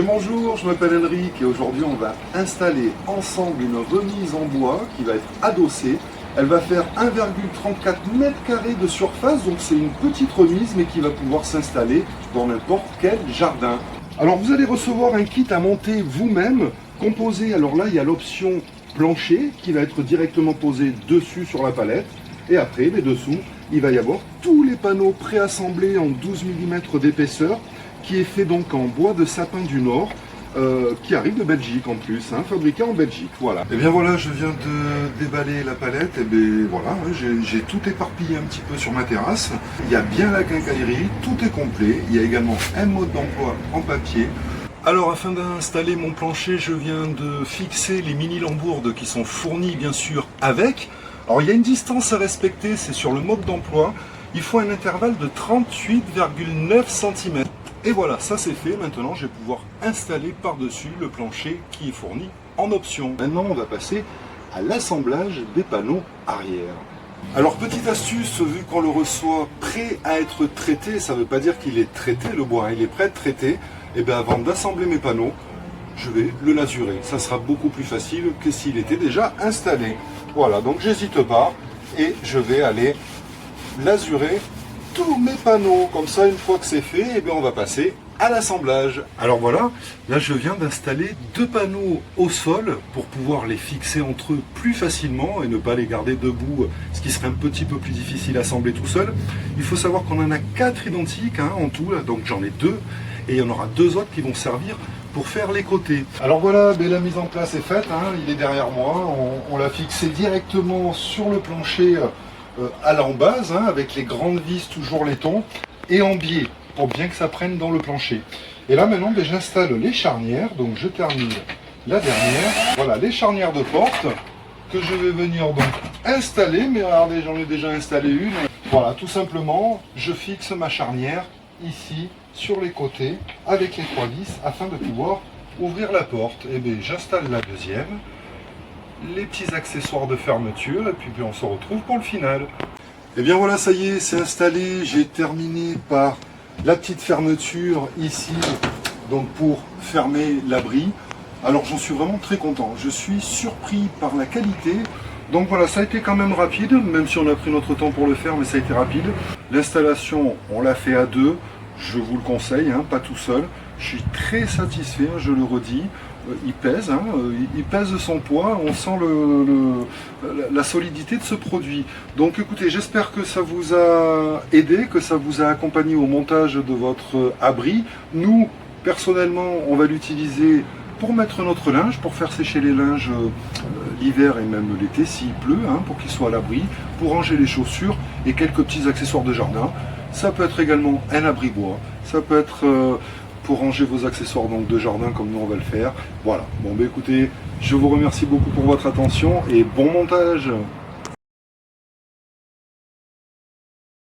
bonjour, je m'appelle Henrik et aujourd'hui on va installer ensemble une remise en bois qui va être adossée. Elle va faire 1,34 m² de surface, donc c'est une petite remise mais qui va pouvoir s'installer dans n'importe quel jardin. Alors vous allez recevoir un kit à monter vous-même, composé, alors là il y a l'option plancher qui va être directement posé dessus sur la palette. Et après, mais dessous, il va y avoir tous les panneaux préassemblés en 12 mm d'épaisseur, qui est fait donc en bois de sapin du Nord, qui arrive de Belgique en plus, hein, fabriqué en Belgique, voilà. Et bien voilà, je viens de déballer la palette, et bien voilà, j'ai tout éparpillé un petit peu sur ma terrasse. Il y a bien la quincaillerie, tout est complet, il y a également un mode d'emploi en papier. Alors afin d'installer mon plancher, je viens de fixer les mini lambourdes qui sont fournies bien sûr avec. Alors il y a une distance à respecter, c'est sur le mode d'emploi. Il faut un intervalle de 38,9 cm. Et voilà, ça c'est fait. Maintenant, je vais pouvoir installer par-dessus le plancher qui est fourni en option. Maintenant, on va passer à l'assemblage des panneaux arrière. Alors, petite astuce, vu qu'on le reçoit prêt à être traité, ça ne veut pas dire qu'il est traité, le bois, il est prêt à être traité. Et bien avant d'assembler mes panneaux, je vais le lasurer. Ça sera beaucoup plus facile que s'il était déjà installé. Voilà, donc j'hésite pas et je vais aller lasurer tous mes panneaux. Comme ça, une fois que c'est fait, eh bien, on va passer à l'assemblage. Alors voilà, là je viens d'installer 2 panneaux au sol pour pouvoir les fixer entre eux plus facilement et ne pas les garder debout, ce qui serait un petit peu plus difficile à assembler tout seul. Il faut savoir qu'on en a 4 identiques en tout, là, donc j'en ai 2 et il y en aura 2 autres qui vont servir pour faire les côtés. Alors voilà, la mise en place est faite, il est derrière moi, on l'a fixé directement sur le plancher à l'embase, avec les grandes vis toujours laiton, et en biais, pour bien que ça prenne dans le plancher. Et là maintenant, j'installe les charnières, donc je termine la dernière, voilà les charnières de porte, que je vais venir donc installer, mais regardez, j'en ai déjà installé une. Voilà, tout simplement, je fixe ma charnière ici, sur les côtés, avec les 3 vis, afin de pouvoir ouvrir la porte. Et bien j'installe la deuxième, les petits accessoires de fermeture, et puis on se retrouve pour le final. Et bien voilà, ça y est, c'est installé. J'ai terminé par la petite fermeture ici, donc pour fermer l'abri. Alors j'en suis vraiment très content, je suis surpris par la qualité. Donc voilà, ça a été quand même rapide, même si on a pris notre temps pour le faire, mais ça a été rapide. L'installation, on l'a fait à 2, je vous le conseille, pas tout seul. Je suis très satisfait, je le redis. Il pèse, il pèse son poids, on sent la solidité de ce produit. Donc écoutez, j'espère que ça vous a aidé, que ça vous a accompagné au montage de votre abri. Nous, personnellement, on va l'utiliser pour mettre notre linge, pour faire sécher les linges l'hiver et même l'été s'il pleut, pour qu'ils soient à l'abri, pour ranger les chaussures et quelques petits accessoires de jardin. Ça peut être également un abri bois, ça peut être pour ranger vos accessoires donc, de jardin comme nous on va le faire. Voilà, bon écoutez, je vous remercie beaucoup pour votre attention et bon montage.